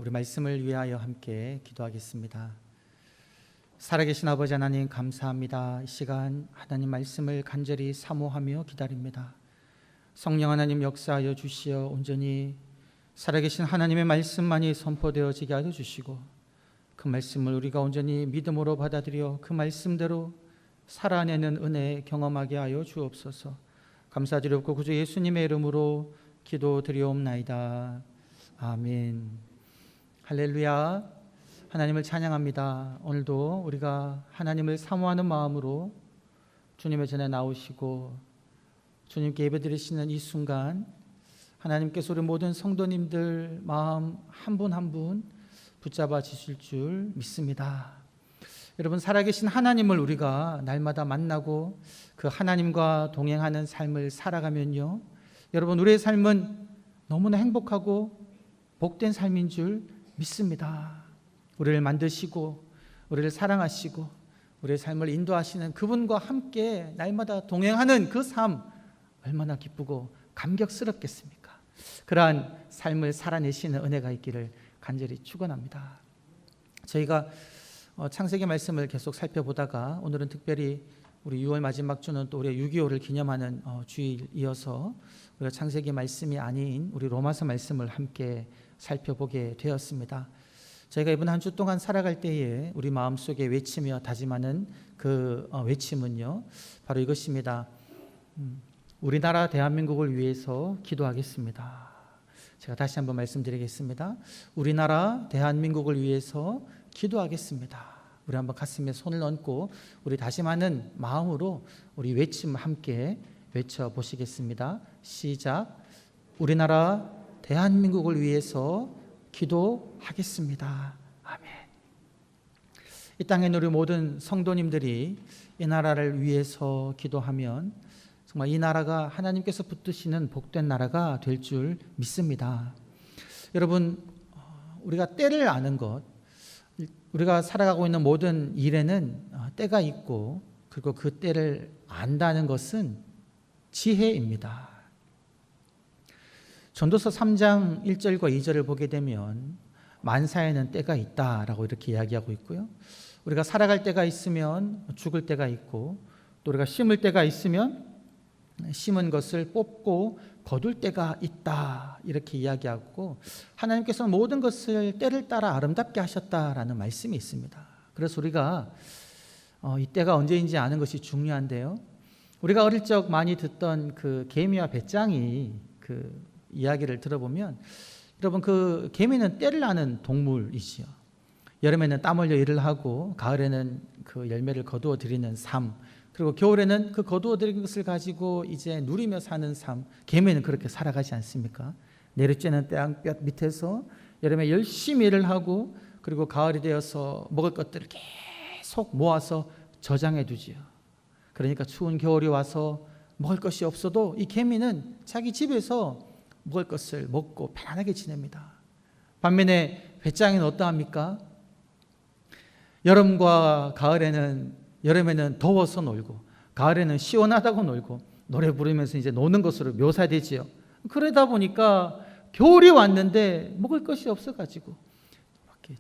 우리 말씀을 위하여 함께 기도하겠습니다. 살아계신 아버지 하나님 감사합니다. 이 시간 하나님 말씀을 간절히 사모하며 기다립니다. 성령 하나님 역사하여 주시어 온전히 살아계신 하나님의 말씀만이 선포되어지게 하여 주시고 그 말씀을 우리가 온전히 믿음으로 받아들여 그 말씀대로 살아내는 은혜 경험하게 하여 주옵소서. 감사드리옵고 구주 예수님의 이름으로 기도드리옵나이다. 아멘. 할렐루야. 하나님을 찬양합니다. 오늘도 우리가 하나님을 사모하는 마음으로 주님의 전에 나오시고 주님께 예배드리시는 이 순간 하나님께서 우리 모든 성도님들 마음 한 분 한 분 붙잡아 주실 줄 믿습니다. 여러분, 살아계신 하나님을 우리가 날마다 만나고 그 하나님과 동행하는 삶을 살아가면요, 여러분, 우리의 삶은 너무나 행복하고 복된 삶인 줄 믿습니다. 우리를 만드시고 우리를 사랑하시고 우리의 삶을 인도하시는 그분과 함께 날마다 동행하는 그 삶, 얼마나 기쁘고 감격스럽겠습니까? 그러한 삶을 살아내시는 은혜가 있기를 간절히 축원합니다. 저희가 창세기 말씀을 계속 살펴보다가 오늘은 특별히 우리 6월 마지막 주는 또 우리의 6.25를 기념하는 주일이어서 우리가 창세기 말씀이 아닌 우리 로마서 말씀을 함께 살펴보게 되었습니다. 저희가 이번 한 주 동안 살아갈 때에 우리 마음속에 외치며 다짐하는 그 외침은요, 바로 이것입니다. 우리나라 대한민국을 위해서 기도하겠습니다. 제가 다시 한번 말씀드리겠습니다. 우리나라 대한민국을 위해서 기도하겠습니다. 우리 한번 가슴에 손을 얹고 우리 다짐하는 마음으로 우리 외침 함께 외쳐보시겠습니다. 시작. 우리나라 대한민국을 위해서 기도하겠습니다. 아멘. 이 땅에 우리 모든 성도님들이 이 나라를 위해서 기도하면 정말 이 나라가 하나님께서 붙드시는 복된 나라가 될 줄 믿습니다. 여러분, 우리가 때를 아는 것, 우리가 살아가고 있는 모든 일에는 때가 있고, 그리고 그 때를 안다는 것은 지혜입니다. 전도서 3장 1절과 2절을 보게 되면 만사에는 때가 있다라고 이렇게 이야기하고 있고요, 우리가 살아갈 때가 있으면 죽을 때가 있고, 또 우리가 심을 때가 있으면 심은 것을 뽑고 거둘 때가 있다, 이렇게 이야기하고, 하나님께서는 모든 것을 때를 따라 아름답게 하셨다라는 말씀이 있습니다. 그래서 우리가 이 때가 언제인지 아는 것이 중요한데요, 우리가 어릴 적 많이 듣던 그 개미와 배짱이 그 이야기를 들어보면, 여러분, 그 개미는 때를 아는 동물이지요. 여름에는 땀 흘려 일을 하고 가을에는 그 열매를 거두어 들이는 삶, 그리고 겨울에는 그 거두어 들인 것을 가지고 이제 누리며 사는 삶. 개미는 그렇게 살아가지 않습니까? 내리쬐는 땅볕 밑에서 여름에 열심히 일을 하고, 그리고 가을이 되어서 먹을 것들을 계속 모아서 저장해 두지요. 그러니까 추운 겨울이 와서 먹을 것이 없어도 이 개미는 자기 집에서 먹을 것을 먹고 편안하게 지냅니다. 반면에 배짱이는 어떠합니까? 여름에는 더워서 놀고, 가을에는 시원하다고 놀고, 노래 부르면서 이제 노는 것으로 묘사되지요. 그러다 보니까 겨울이 왔는데 먹을 것이 없어가지고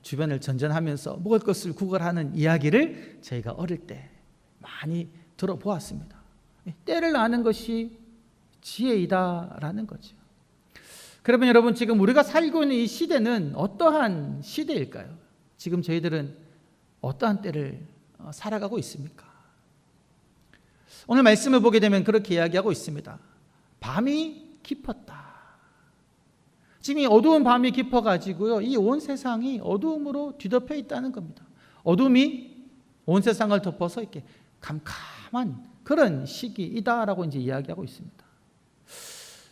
주변을 전전하면서 먹을 것을 구걸하는 이야기를 저희가 어릴 때 많이 들어보았습니다. 때를 아는 것이 지혜이다라는 거죠. 그러면 여러분, 지금 우리가 살고 있는 이 시대는 어떠한 시대일까요? 지금 저희들은 어떠한 때를 살아가고 있습니까? 오늘 말씀을 보게 되면 그렇게 이야기하고 있습니다. 밤이 깊었다. 지금 이 어두운 밤이 깊어가지고요, 이 온 세상이 어두움으로 뒤덮여 있다는 겁니다. 어둠이 온 세상을 덮어서 이렇게 캄캄한 그런 시기이다라고 이제 이야기하고 있습니다.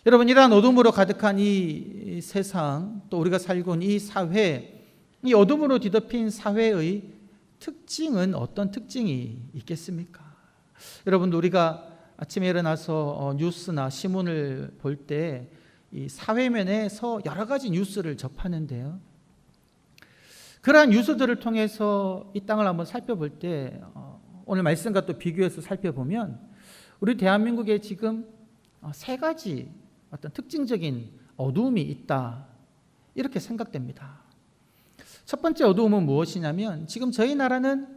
여러분, 이러한 어둠으로 가득한 이 세상, 또 우리가 살고 있는 이 사회, 이 어둠으로 뒤덮인 사회의 특징은 어떤 특징이 있겠습니까? 여러분도 우리가 아침에 일어나서 뉴스나 신문을 볼 때 이 사회면에서 여러 가지 뉴스를 접하는데요, 그러한 뉴스들을 통해서 이 땅을 한번 살펴볼 때 오늘 말씀과 또 비교해서 살펴보면 우리 대한민국에 지금 세 가지 어떤 특징적인 어두움이 있다, 이렇게 생각됩니다. 첫 번째 어두움은 무엇이냐면 지금 저희 나라는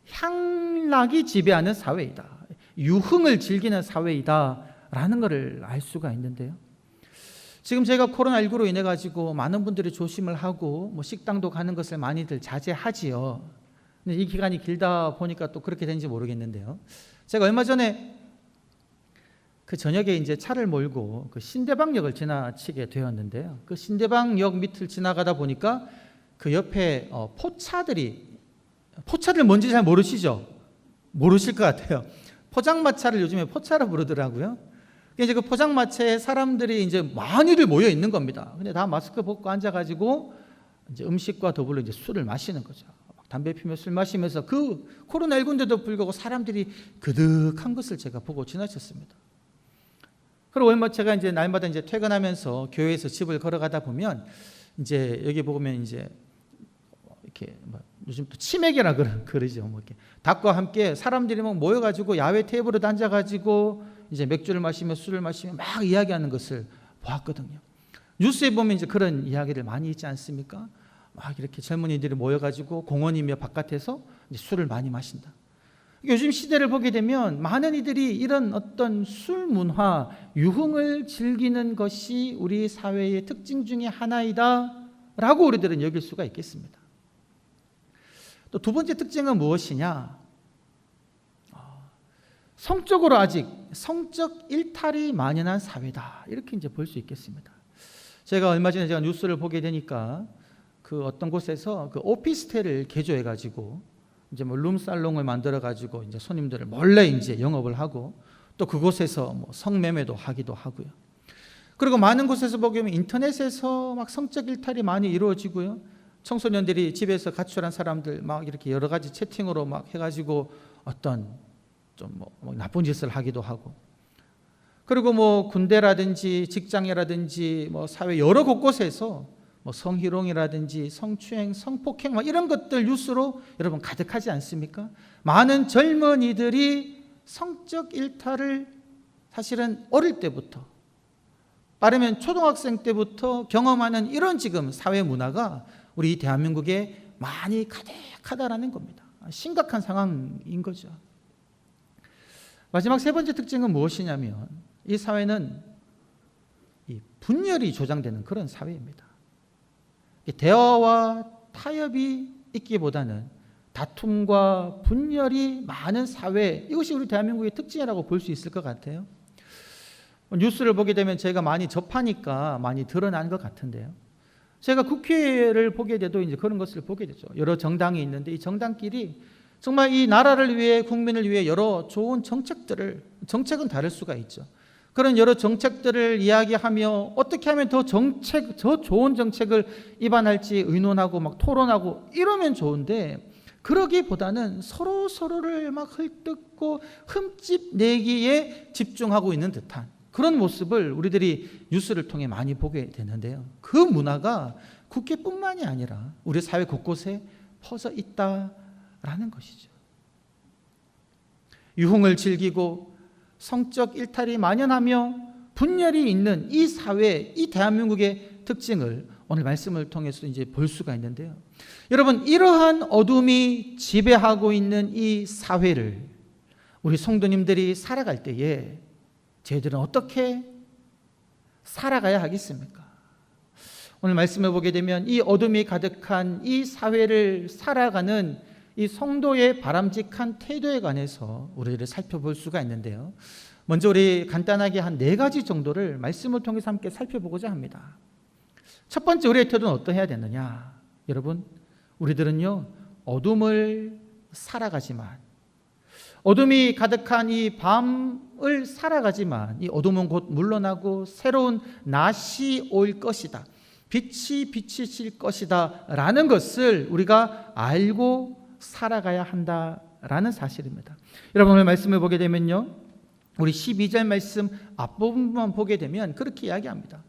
향락이 지배하는 사회이다. 유흥을 즐기는 사회이다라는 것을 알 수가 있는데요. 지금 제가 코로나19로 인해 가지고 많은 분들이 조심을 하고 식당도 가는 것을 많이들 자제하지요. 근데 이 기간이 길다 보니까 또 그렇게 되는지 모르겠는데요. 제가 얼마 전에 그 저녁에 이제 차를 몰고 그 신대방역을 지나치게 되었는데요. 그 신대방역 밑을 지나가다 보니까 그 옆에 포차들 뭔지 잘 모르시죠? 모르실 것 같아요. 포장마차를 요즘에 포차라 부르더라고요. 이제 그 포장마차에 사람들이 이제 많이들 모여 있는 겁니다. 근데 다 마스크 벗고 앉아가지고 이제 음식과 더불어 이제 술을 마시는 거죠. 담배 피며 술 마시면서 그 코로나19인데도 불구하고 사람들이 그득한 것을 제가 보고 지나쳤습니다. 그리고 얼마 제가 이제 날마다 이제 퇴근하면서 교회에서 집을 걸어가다 보면 이제 여기 보면 이제 이렇게 요즘 또 치맥이라 그러죠. 이렇게 닭과 함께 사람들이 막 모여가지고 야외 테이블에 앉아가지고 이제 맥주를 마시며 술을 마시며 막 이야기하는 것을 보았거든요. 뉴스에 보면 이제 그런 이야기를 많이 있지 않습니까? 막 이렇게 젊은이들이 모여가지고 공원이며 바깥에서 이제 술을 많이 마신다. 요즘 시대를 보게 되면 많은 이들이 이런 어떤 술 문화, 유흥을 즐기는 것이 우리 사회의 특징 중에 하나이다라고 우리들은 여길 수가 있겠습니다. 또 두 번째 특징은 무엇이냐? 성적으로 아직 성적 일탈이 만연한 사회다. 이렇게 이제 볼 수 있겠습니다. 제가 얼마 전에 제가 뉴스를 보게 되니까 그 어떤 곳에서 그 오피스텔을 개조해 가지고 이제 룸살롱을 만들어 가지고 이제 손님들을 몰래 이제 영업을 하고 또 그곳에서 성매매도 하기도 하고요. 그리고 많은 곳에서 보게 되면 인터넷에서 막 성적 일탈이 많이 이루어지고요. 청소년들이 집에서 가출한 사람들 막 이렇게 여러 가지 채팅으로 막 해가지고 어떤 좀 나쁜 짓을 하기도 하고, 그리고 군대라든지 직장이라든지 사회 여러 곳곳에서 성희롱이라든지 성추행, 성폭행 이런 것들 뉴스로 여러분 가득하지 않습니까? 많은 젊은이들이 성적 일탈을 사실은 어릴 때부터, 빠르면 초등학생 때부터 경험하는 이런 지금 사회 문화가 우리 대한민국에 많이 가득하다라는 겁니다. 심각한 상황인 거죠. 마지막 세 번째 특징은 무엇이냐면 이 사회는 이 분열이 조장되는 그런 사회입니다. 대화와 타협이 있기보다는 다툼과 분열이 많은 사회, 이것이 우리 대한민국의 특징이라고 볼 수 있을 것 같아요. 뉴스를 보게 되면 제가 많이 접하니까 많이 드러난 것 같은데요. 제가 국회를 보게 돼도 이제 그런 것을 보게 되죠. 여러 정당이 있는데 이 정당끼리 정말 이 나라를 위해, 국민을 위해 여러 좋은 정책은 다를 수가 있죠. 그런 여러 정책들을 이야기하며 어떻게 하면 더 좋은 정책을 입안할지 의논하고 막 토론하고 이러면 좋은데, 그러기보다는 서로를 막 헐뜯고 흠집 내기에 집중하고 있는 듯한 그런 모습을 우리들이 뉴스를 통해 많이 보게 되는데요. 그 문화가 국회뿐만이 아니라 우리 사회 곳곳에 퍼져 있다라는 것이죠. 유흥을 즐기고 성적 일탈이 만연하며 분열이 있는 이 사회, 이 대한민국의 특징을 오늘 말씀을 통해서 이제 볼 수가 있는데요. 여러분, 이러한 어둠이 지배하고 있는 이 사회를 우리 성도님들이 살아갈 때에 저희들은 어떻게 살아가야 하겠습니까? 오늘 말씀을 보게 되면 이 어둠이 가득한 이 사회를 살아가는 이 성도의 바람직한 태도에 관해서 우리를 살펴볼 수가 있는데요. 먼저 우리 간단하게 한 4가지 정도를 말씀을 통해서 함께 살펴보고자 합니다. 첫 번째, 우리의 태도는 어떠해야 되느냐? 여러분, 우리들은요 어둠을 살아가지만, 어둠이 가득한 이 밤을 살아가지만 이 어둠은 곧 물러나고 새로운 낮이 올 것이다, 빛이 비치실 것이다 라는 것을 우리가 알고 살아가야 한다라는 사실입니다. 여러분, 오늘 말씀을 보게 되면요, 우리 12절 말씀 앞부분만 보게 되면 그렇게 이야기합니다.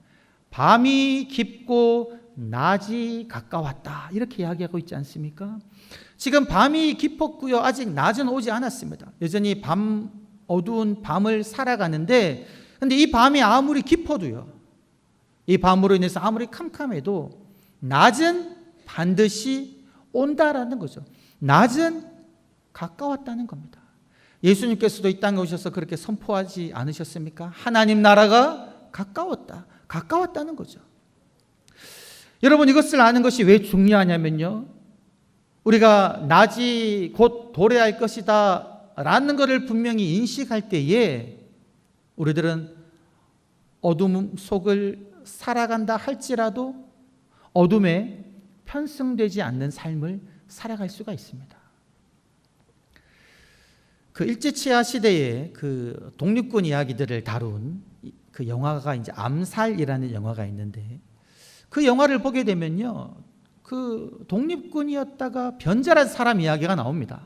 밤이 깊고 낮이 가까웠다, 이렇게 이야기하고 있지 않습니까? 지금 밤이 깊었고요, 아직 낮은 오지 않았습니다. 여전히 어두운 밤을 살아가는데, 근데 이 밤이 아무리 깊어도요, 이 밤으로 인해서 아무리 캄캄해도 낮은 반드시 온다라는 거죠. 낮은 가까웠다는 겁니다. 예수님께서도 이 땅에 오셔서 그렇게 선포하지 않으셨습니까? 하나님 나라가 가까웠다. 가까웠다는 거죠. 여러분, 이것을 아는 것이 왜 중요하냐면요, 우리가 낮이 곧 도래할 것이다 라는 것을 분명히 인식할 때에 우리들은 어둠 속을 살아간다 할지라도 어둠에 편승되지 않는 삶을 살아갈 수가 있습니다. 그 일제치하 시대에 그 독립군 이야기들을 다룬 그 영화가 이제 암살이라는 영화가 있는데, 그 영화를 보게 되면요, 그 독립군이었다가 변절한 사람 이야기가 나옵니다.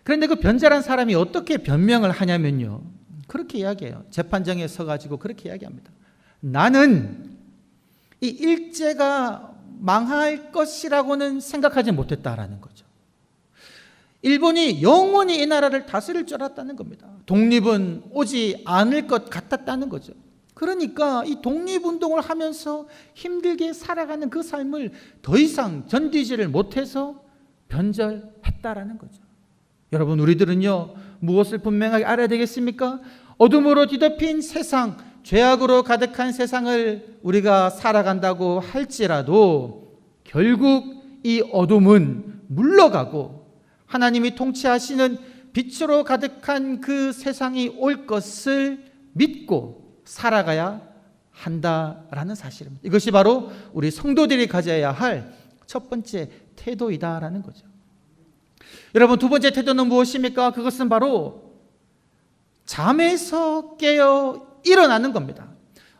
그런데 그 변절한 사람이 어떻게 변명을 하냐면요, 그렇게 이야기해요. 재판정에 서가지고 그렇게 이야기합니다. 나는 이 일제가 망할 것이라고는 생각하지 못했다라는 거죠. 일본이 영원히 이 나라를 다스릴 줄 알았다는 겁니다. 독립은 오지 않을 것 같았다는 거죠. 그러니까 이 독립운동을 하면서 힘들게 살아가는 그 삶을 더 이상 견디지를 못해서 변절했다라는 거죠. 여러분, 우리들은요, 무엇을 분명하게 알아야 되겠습니까? 어둠으로 뒤덮인 세상, 죄악으로 가득한 세상을 우리가 살아간다고 할지라도 결국 이 어둠은 물러가고 하나님이 통치하시는 빛으로 가득한 그 세상이 올 것을 믿고 살아가야 한다라는 사실입니다. 이것이 바로 우리 성도들이 가져야 할 첫 번째 태도이다라는 거죠. 여러분, 두 번째 태도는 무엇입니까? 그것은 바로 잠에서 깨어 일어나는 겁니다.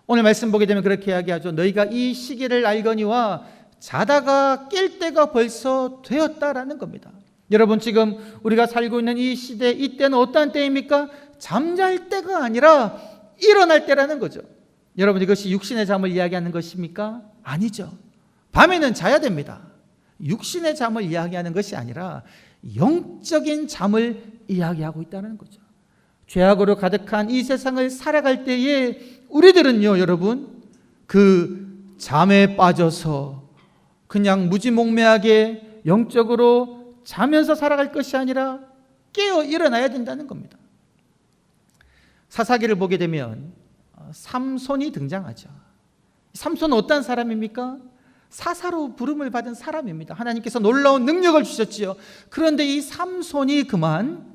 오늘 말씀 보게 되면 그렇게 이야기하죠. 너희가 이 시기를 알거니와 자다가 깰 때가 벌써 되었다라는 겁니다. 여러분, 지금 우리가 살고 있는 이 시대, 이때는 어떠한 때입니까? 잠잘 때가 아니라 일어날 때라는 거죠. 여러분, 이것이 육신의 잠을 이야기하는 것입니까? 아니죠. 밤에는 자야 됩니다. 육신의 잠을 이야기하는 것이 아니라 영적인 잠을 이야기하고 있다는 거죠. 죄악으로 가득한 이 세상을 살아갈 때에 우리들은요, 여러분, 그 잠에 빠져서 그냥 무지몽매하게 영적으로 자면서 살아갈 것이 아니라 깨어 일어나야 된다는 겁니다. 사사기를 보게 되면 삼손이 등장하죠. 삼손은 어떤 사람입니까? 사사로 부름을 받은 사람입니다. 하나님께서 놀라운 능력을 주셨지요. 그런데 이 삼손이 그만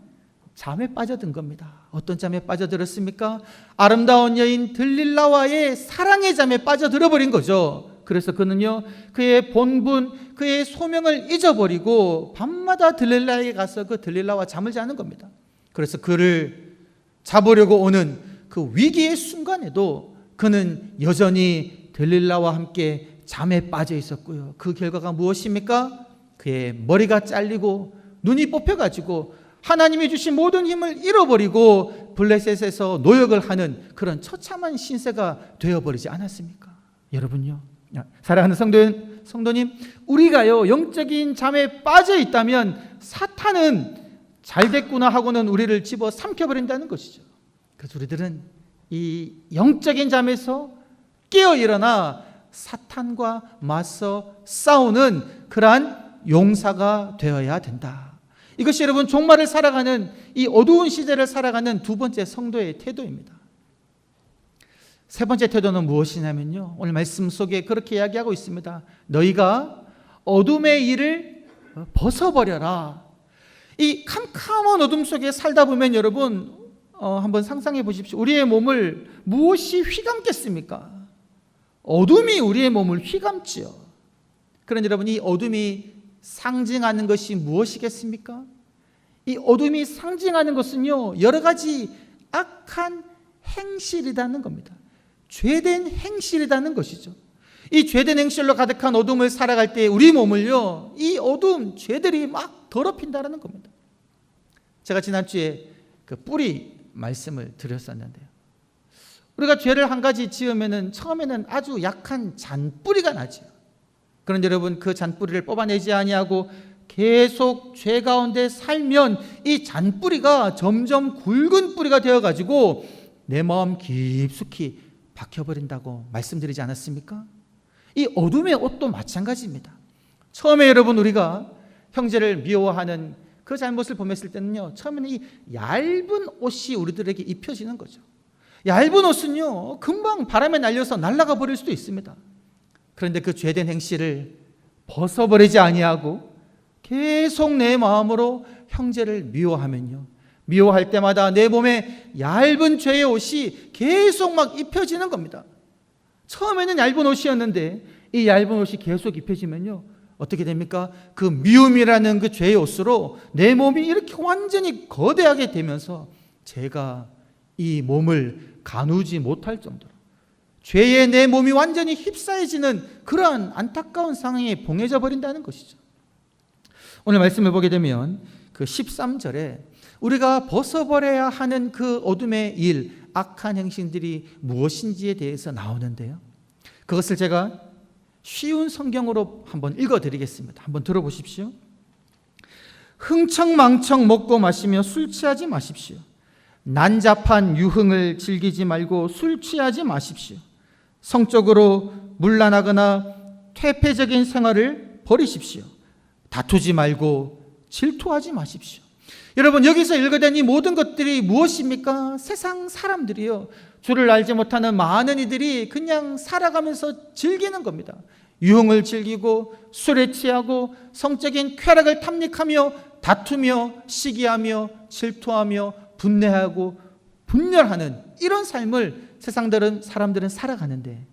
잠에 빠져든 겁니다. 어떤 잠에 빠져들었습니까? 아름다운 여인 들릴라와의 사랑의 잠에 빠져들어 버린 거죠. 그래서 그는요, 그의 본분, 그의 소명을 잊어버리고 밤마다 들릴라에게 가서 그 들릴라와 잠을 자는 겁니다. 그래서 그를 잡으려고 오는 그 위기의 순간에도 그는 여전히 들릴라와 함께 잠에 빠져 있었고요. 그 결과가 무엇입니까? 그의 머리가 잘리고 눈이 뽑혀가지고 하나님이 주신 모든 힘을 잃어버리고 블레셋에서 노역을 하는 그런 처참한 신세가 되어버리지 않았습니까? 여러분요, 사랑하는 성도님, 우리가요, 영적인 잠에 빠져 있다면 사탄은 잘 됐구나 하고는 우리를 집어 삼켜버린다는 것이죠. 그래서 우리들은 이 영적인 잠에서 깨어 일어나 사탄과 맞서 싸우는 그러한 용사가 되어야 된다. 이것이 여러분, 종말을 살아가는, 이 어두운 시대를 살아가는 두 번째 성도의 태도입니다. 세 번째 태도는 무엇이냐면요, 오늘 말씀 속에 그렇게 이야기하고 있습니다. 너희가 어둠의 일을 벗어버려라. 이 캄캄한 어둠 속에 살다 보면 여러분, 한번 상상해 보십시오. 우리의 몸을 무엇이 휘감겠습니까? 어둠이 우리의 몸을 휘감지요. 그런데 여러분, 이 어둠이 상징하는 것이 무엇이겠습니까? 이 어둠이 상징하는 것은요, 여러 가지 악한 행실이라는 겁니다. 죄된 행실이라는 것이죠. 이 죄된 행실로 가득한 어둠을 살아갈 때 우리 몸을요, 이 어둠, 죄들이 막 더럽힌다는 겁니다. 제가 지난주에 그 뿌리 말씀을 드렸었는데요, 우리가 죄를 한 가지 지으면은 처음에는 아주 약한 잔뿌리가 나죠. 그런데 여러분, 그 잔뿌리를 뽑아내지 아니하고 계속 죄 가운데 살면 이 잔뿌리가 점점 굵은 뿌리가 되어가지고 내 마음 깊숙이 박혀버린다고 말씀드리지 않았습니까? 이 어둠의 옷도 마찬가지입니다. 처음에 여러분 우리가 형제를 미워하는 그 잘못을 범했을 때는요, 처음에는 이 얇은 옷이 우리들에게 입혀지는 거죠. 얇은 옷은요, 금방 바람에 날려서 날아가 버릴 수도 있습니다. 그런데 그 죄된 행실을 벗어버리지 아니하고 계속 내 마음으로 형제를 미워하면요, 미워할 때마다 내 몸에 얇은 죄의 옷이 계속 막 입혀지는 겁니다. 처음에는 얇은 옷이었는데 이 얇은 옷이 계속 입혀지면요, 어떻게 됩니까? 그 미움이라는 그 죄의 옷으로 내 몸이 이렇게 완전히 거대하게 되면서 제가 이 몸을 가누지 못할 정도로 죄에 내 몸이 완전히 휩싸여지는 그러한 안타까운 상황에 봉해져 버린다는 것이죠. 오늘 말씀을 보게 되면 그 13절에 우리가 벗어버려야 하는 그 어둠의 일, 악한 행실들이 무엇인지에 대해서 나오는데요, 그것을 제가 쉬운 성경으로 한번 읽어드리겠습니다. 한번 들어보십시오. 흥청망청 먹고 마시며 술 취하지 마십시오. 난잡한 유흥을 즐기지 말고 술 취하지 마십시오. 성적으로 문란하거나 퇴폐적인 생활을 버리십시오. 다투지 말고 질투하지 마십시오. 여러분, 여기서 읽어낸 이 모든 것들이 무엇입니까? 세상 사람들이요, 주를 알지 못하는 많은 이들이 그냥 살아가면서 즐기는 겁니다. 유흥을 즐기고 술에 취하고 성적인 쾌락을 탐닉하며 다투며 시기하며 질투하며 분내하고 분열하는 이런 삶을 사람들은 살아가는데,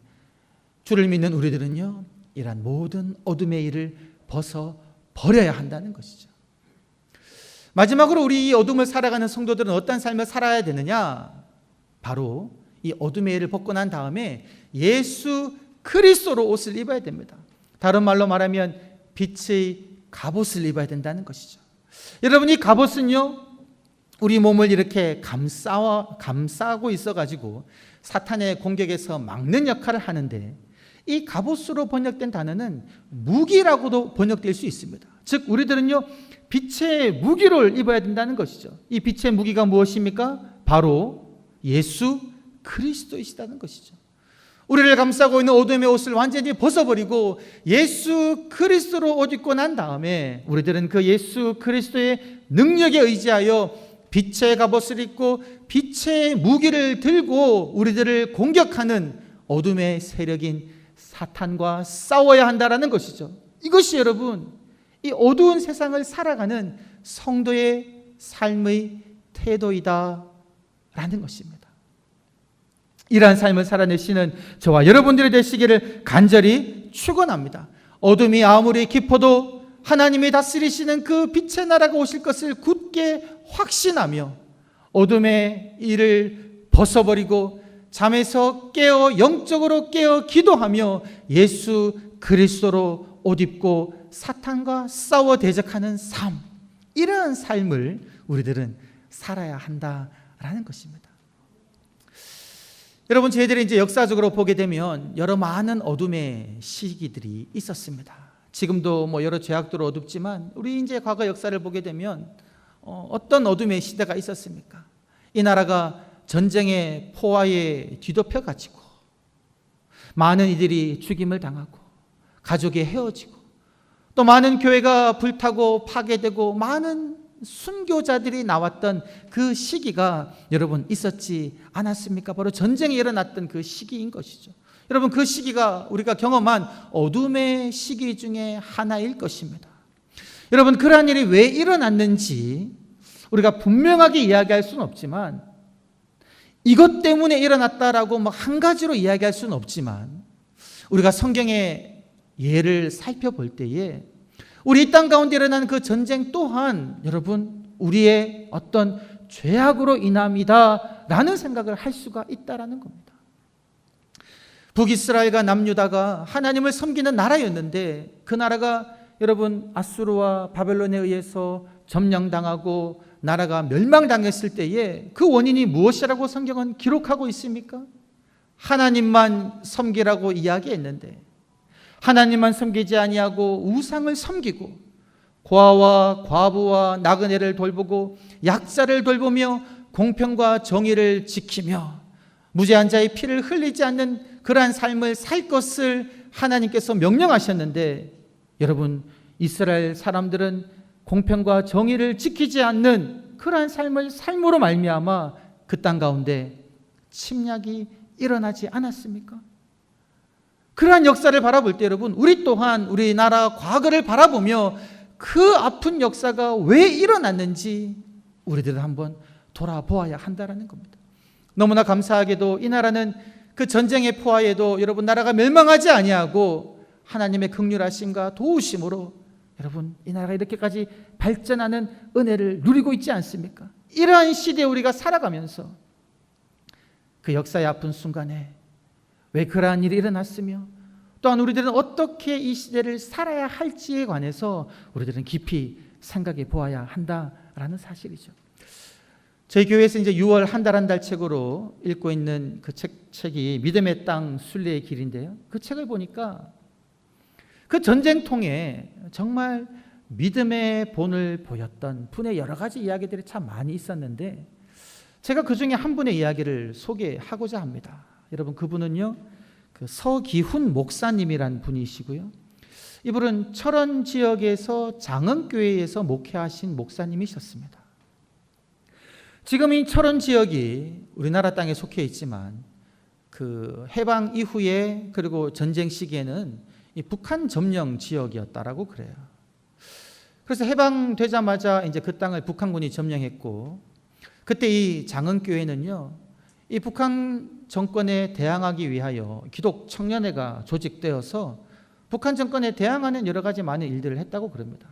주를 믿는 우리들은요, 이러한 모든 어둠의 일을 벗어 버려야 한다는 것이죠. 마지막으로 우리 이 어둠을 살아가는 성도들은 어떤 삶을 살아야 되느냐? 바로 이 어둠의 일을 벗고 난 다음에 예수 그리스도로 옷을 입어야 됩니다. 다른 말로 말하면 빛의 갑옷을 입어야 된다는 것이죠. 여러분, 이 갑옷은요, 우리 몸을 이렇게 감싸고 있어가지고 사탄의 공격에서 막는 역할을 하는데, 이 갑옷으로 번역된 단어는 무기라고도 번역될 수 있습니다. 즉 우리들은요, 빛의 무기를 입어야 된다는 것이죠. 이 빛의 무기가 무엇입니까? 바로 예수 그리스도이시다는 것이죠. 우리를 감싸고 있는 어둠의 옷을 완전히 벗어버리고 예수 그리스도로 옷 입고 난 다음에 우리들은 그 예수 그리스도의 능력에 의지하여 빛의 갑옷을 입고 빛의 무기를 들고 우리들을 공격하는 어둠의 세력인 사탄과 싸워야 한다는 것이죠. 이것이 여러분, 이 어두운 세상을 살아가는 성도의 삶의 태도이다 라는 것입니다. 이러한 삶을 살아내시는 저와 여러분들이 되시기를 간절히 축원합니다. 어둠이 아무리 깊어도 하나님이 다스리시는 그 빛의 나라가 오실 것을 굳게 확신하며 어둠의 일을 벗어버리고 잠에서 깨어 영적으로 깨어 기도하며 예수 그리스도로 옷 입고 사탄과 싸워 대적하는 삶, 이러한 삶을 우리들은 살아야 한다라는 것입니다. 여러분, 저희들이 이제 역사적으로 보게 되면 여러 많은 어둠의 시기들이 있었습니다. 지금도 여러 죄악들은 어둡지만 우리 이제 과거 역사를 보게 되면 어떤 어둠의 시대가 있었습니까? 이 나라가 전쟁의 포화에 뒤덮여 가지고 많은 이들이 죽임을 당하고 가족이 헤어지고 또 많은 교회가 불타고 파괴되고 많은 순교자들이 나왔던 그 시기가 여러분 있었지 않았습니까? 바로 전쟁이 일어났던 그 시기인 것이죠. 여러분, 그 시기가 우리가 경험한 어둠의 시기 중에 하나일 것입니다. 여러분, 그러한 일이 왜 일어났는지 우리가 분명하게 이야기할 수는 없지만, 이것 때문에 일어났다라고 한 가지로 이야기할 수는 없지만, 우리가 성경의 예를 살펴볼 때에 우리 이 땅 가운데 일어난 그 전쟁 또한 여러분 우리의 어떤 죄악으로 인함이다 라는 생각을 할 수가 있다라는 겁니다. 북이스라엘과 남유다가 하나님을 섬기는 나라였는데 그 나라가 여러분 아수르와 바벨론에 의해서 점령당하고 나라가 멸망당했을 때에 그 원인이 무엇이라고 성경은 기록하고 있습니까? 하나님만 섬기라고 이야기했는데 하나님만 섬기지 아니하고 우상을 섬기고 고아와 과부와 나그네를 돌보고 약자를 돌보며 공평과 정의를 지키며 무죄한 자의 피를 흘리지 않는 그러한 삶을 살 것을 하나님께서 명령하셨는데 여러분, 이스라엘 사람들은 공평과 정의를 지키지 않는 그러한 삶으로 말미암아 그 땅 가운데 침략이 일어나지 않았습니까? 그러한 역사를 바라볼 때 여러분, 우리 또한 우리나라 과거를 바라보며 그 아픈 역사가 왜 일어났는지 우리들은 한번 돌아보아야 한다는 겁니다. 너무나 감사하게도 이 나라는 그 전쟁의 포화에도 여러분 나라가 멸망하지 아니하고 하나님의 긍휼하심과 도우심으로 여러분 이 나라가 이렇게까지 발전하는 은혜를 누리고 있지 않습니까? 이러한 시대에 우리가 살아가면서 그 역사의 아픈 순간에 왜 그러한 일이 일어났으며 또한 우리들은 어떻게 이 시대를 살아야 할지에 관해서 우리들은 깊이 생각해 보아야 한다라는 사실이죠. 저희 교회에서 이제 6월 한 달 한 달 책으로 읽고 있는 그 책이 믿음의 땅 순례의 길인데요. 그 책을 보니까 그 전쟁통에 정말 믿음의 본을 보였던 분의 여러 가지 이야기들이 참 많이 있었는데 제가 그 중에 한 분의 이야기를 소개하고자 합니다. 여러분, 그분은요, 그 서기훈 목사님이란 분이시고요. 이분은 철원 지역에서 장흥교회에서 목회하신 목사님이셨습니다. 지금 이 철원 지역이 우리나라 땅에 속해 있지만 그 해방 이후에 그리고 전쟁 시기에는 이 북한 점령 지역이었다라고 그래요. 그래서 해방되자마자 이제 그 땅을 북한군이 점령했고 그때 이 장흥교회는요, 이 북한 정권에 대항하기 위하여 기독 청년회가 조직되어서 북한 정권에 대항하는 여러 가지 많은 일들을 했다고 그럽니다.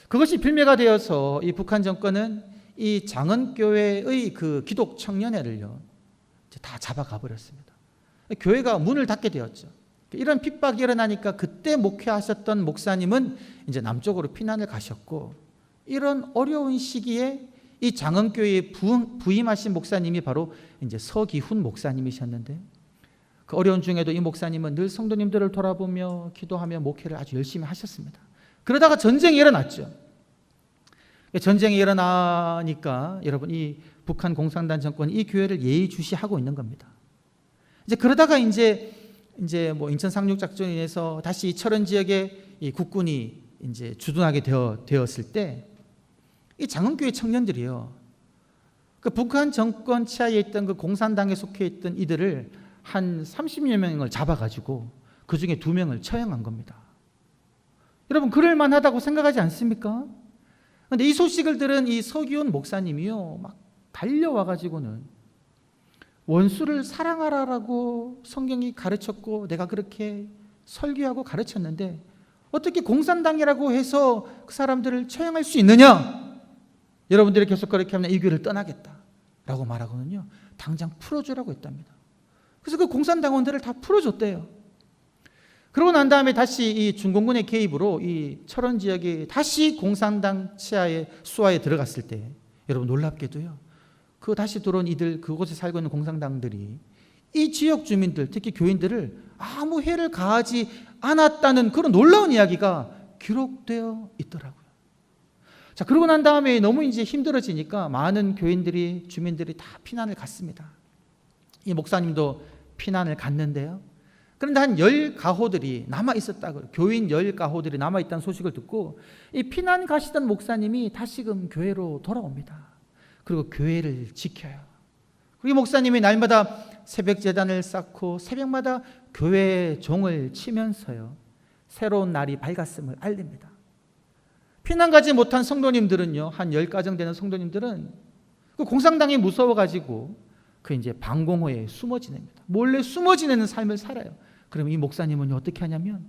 그것이 빌미가 되어서 이 북한 정권은 이 장흥교회의 그 기독 청년회를요 다 잡아가 버렸습니다. 교회가 문을 닫게 되었죠. 이런 핍박이 일어나니까 그때 목회하셨던 목사님은 이제 남쪽으로 피난을 가셨고 이런 어려운 시기에 이 장흥교회에 부임하신 목사님이 바로 이제 서기훈 목사님이셨는데 그 어려운 중에도 이 목사님은 늘 성도님들을 돌아보며 기도하며 목회를 아주 열심히 하셨습니다. 그러다가 전쟁이 일어났죠. 전쟁이 일어나니까 여러분 이 북한 공산당 정권이 이 교회를 예의주시하고 있는 겁니다. 이제 그러다가 이제 뭐 인천 상륙 작전에 의해서 다시 철원 지역에 이 국군이 이제 주둔하게 되었을 때 이 장흥교회 청년들이요, 그 북한 정권 치하에 있던 그 공산당에 속해 있던 이들을 한 30여 명을 잡아가지고 그 중에 2명을 처형한 겁니다. 여러분, 그럴 만하다고 생각하지 않습니까? 그런데 이 소식을 들은 이 서기훈 목사님이요, 막 달려와가지고는 원수를 사랑하라라고 성경이 가르쳤고 내가 그렇게 설교하고 가르쳤는데 어떻게 공산당이라고 해서 그 사람들을 처형할 수 있느냐? 여러분들이 계속 그렇게 하면 이 교회를 떠나겠다라고 말하거든요. 당장 풀어주라고 했답니다. 그래서 그 공산당원들을 다 풀어줬대요. 그러고 난 다음에 다시 이 중공군의 개입으로 이 철원 지역이 다시 공산당 치하의 수하에 들어갔을 때 여러분 놀랍게도요, 그 다시 들어온 이들, 그곳에 살고 있는 공산당들이 이 지역 주민들, 특히 교인들을 아무 해를 가하지 않았다는 그런 놀라운 이야기가 기록되어 있더라고요. 자, 그러고 난 다음에 너무 이제 힘들어지니까 많은 교인들이, 주민들이 다 피난을 갔습니다. 이 목사님도 피난을 갔는데요. 그런데 한 10가호들이 남아있었다고요. 교인 10가호들이 남아있다는 소식을 듣고 이 피난 가시던 목사님이 다시금 교회로 돌아옵니다. 그리고 교회를 지켜요. 그리고 이 목사님이 날마다 새벽 제단을 쌓고 새벽마다 교회 종을 치면서요, 새로운 날이 밝았음을 알립니다. 피난 가지 못한 성도님들은요, 한 10가정 되는 성도님들은 그 공산당이 무서워가지고 그 이제 방공호에 숨어 지냅니다. 몰래 숨어 지내는 삶을 살아요. 그럼 이 목사님은 어떻게 하냐면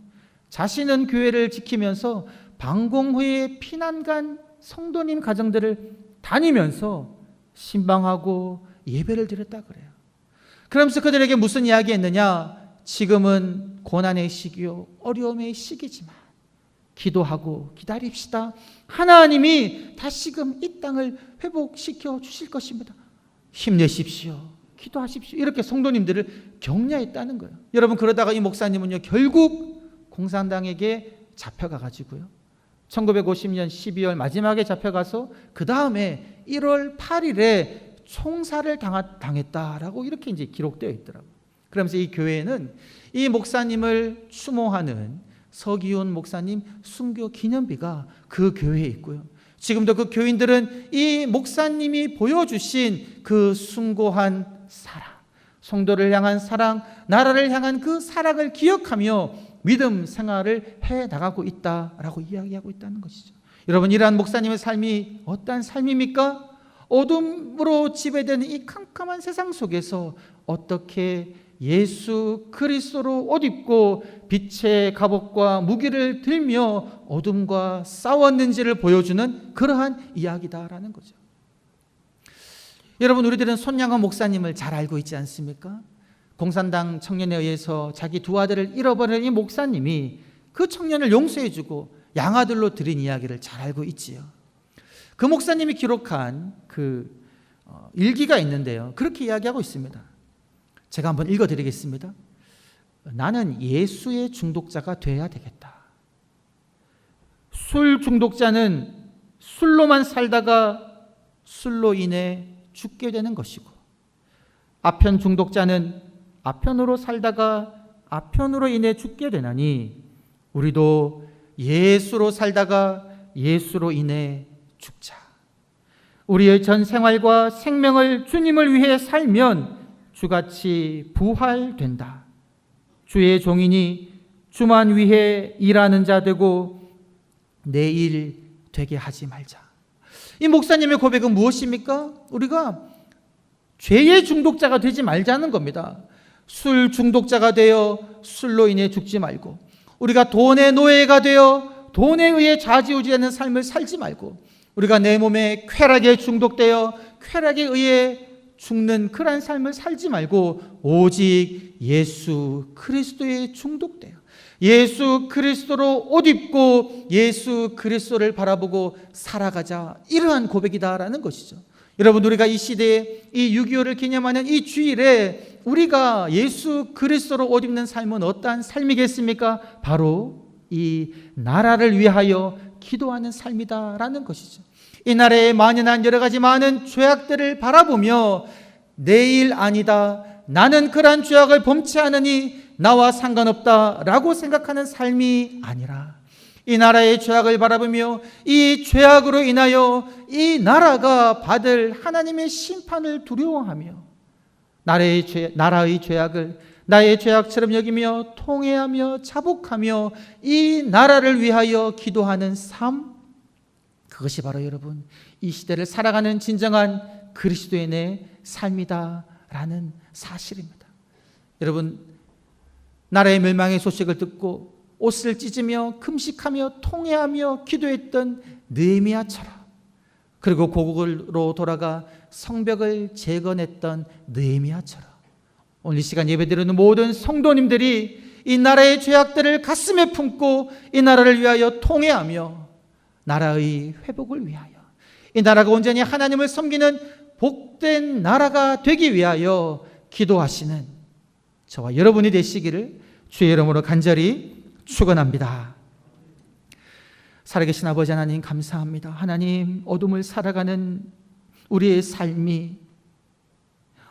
자신은 교회를 지키면서 방공호에 피난 간 성도님 가정들을 다니면서 신방하고 예배를 드렸다 그래요. 그러면서 그들에게 무슨 이야기 했느냐? 지금은 고난의 시기요, 어려움의 시기지만 기도하고 기다립시다. 하나님이 다시금 이 땅을 회복시켜 주실 것입니다. 힘내십시오. 기도하십시오. 이렇게 성도님들을 격려했다는 거예요. 여러분, 그러다가 이 목사님은요, 결국 공산당에게 잡혀가 가지고요, 1950년 12월 마지막에 잡혀가서 그 다음에 1월 8일에 총살을 당했다라고 이렇게 이제 기록되어 있더라고요. 그러면서 이 교회에는 이 목사님을 추모하는 서기훈 목사님 순교 기념비가 그 교회에 있고요. 지금도 그 교인들은 이 목사님이 보여주신 그 숭고한 사랑, 성도를 향한 사랑, 나라를 향한 그 사랑을 기억하며 믿음 생활을 해나가고 있다라고 이야기하고 있다는 것이죠. 여러분, 이러한 목사님의 삶이 어떠한 삶입니까? 어둠으로 지배되는 이 캄캄한 세상 속에서 어떻게 예수 그리스도로 옷 입고 빛의 갑옷과 무기를 들며 어둠과 싸웠는지를 보여주는 그러한 이야기다라는 거죠. 여러분, 우리들은 손양원 목사님을 잘 알고 있지 않습니까? 공산당 청년에 의해서 자기 두 아들을 잃어버린 이 목사님이 그 청년을 용서해주고 양아들로 드린 이야기를 잘 알고 있지요. 그 목사님이 기록한 그 일기가 있는데요, 그렇게 이야기하고 있습니다. 제가 한번 읽어드리겠습니다. 나는 예수의 중독자가 돼야 되겠다. 술 중독자는 술로만 살다가 술로 인해 죽게 되는 것이고, 아편 중독자는 아편으로 살다가 아편으로 인해 죽게 되나니 우리도 예수로 살다가 예수로 인해 죽자. 우리의 전 생활과 생명을 주님을 위해 살면 주같이 부활된다. 주의 종이니 주만 위해 일하는 자 되고 내 일 되게 하지 말자. 이 목사님의 고백은 무엇입니까? 우리가 죄의 중독자가 되지 말자는 겁니다. 술 중독자가 되어 술로 인해 죽지 말고, 우리가 돈의 노예가 되어 돈에 의해 좌지우지하는 삶을 살지 말고, 우리가 내 몸에 쾌락에 중독되어 쾌락에 의해 죽는 그러한 삶을 살지 말고 오직 예수 그리스도에 중독되어 예수 그리스도로 옷 입고 예수 그리스도를 바라보고 살아가자, 이러한 고백이다라는 것이죠. 여러분, 우리가 이 시대에 이 6.25를 기념하는 이 주일에 우리가 예수 그리스도로 옷 입는 삶은 어떠한 삶이겠습니까? 바로 이 나라를 위하여 기도하는 삶이다라는 것이죠. 이 나라의 만연한 여러 가지 많은 죄악들을 바라보며 내일 아니다, 나는 그러한 죄악을 범치 않으니 나와 상관없다라고 생각하는 삶이 아니라, 이 나라의 죄악을 바라보며 이 죄악으로 인하여 이 나라가 받을 하나님의 심판을 두려워하며 나라의 죄악을 나의 죄악처럼 여기며 통회하며 자복하며 이 나라를 위하여 기도하는 삶, 그것이 바로 여러분 이 시대를 살아가는 진정한 그리스도인의 삶이다라는 사실입니다. 여러분, 나라의 멸망의 소식을 듣고 옷을 찢으며 금식하며 통회하며 기도했던 느헤미야처럼, 그리고 고국으로 돌아가 성벽을 재건했던 느헤미야처럼, 오늘 이 시간 예배드리는 모든 성도님들이 이 나라의 죄악들을 가슴에 품고 이 나라를 위하여 통회하며 나라의 회복을 위하여 이 나라가 온전히 하나님을 섬기는 복된 나라가 되기 위하여 기도하시는 저와 여러분이 되시기를 주의 이름으로 간절히 축원합니다. 살아계신 아버지 하나님, 감사합니다. 하나님, 어둠을 살아가는 우리의 삶이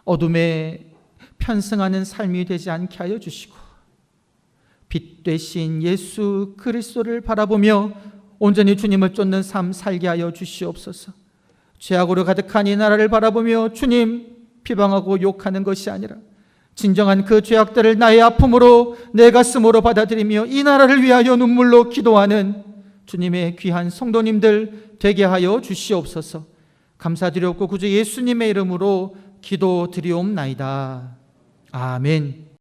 어둠에 편승하는 삶이 되지 않게 하여 주시고, 빛 되신 예수 그리스도를 바라보며 온전히 주님을 쫓는 삶 살게 하여 주시옵소서. 죄악으로 가득한 이 나라를 바라보며 주님 비방하고 욕하는 것이 아니라 진정한 그 죄악들을 나의 아픔으로 내 가슴으로 받아들이며 이 나라를 위하여 눈물로 기도하는 주님의 귀한 성도님들 되게 하여 주시옵소서. 감사드렸고 구주 예수님의 이름으로 기도드리옵나이다. 아멘.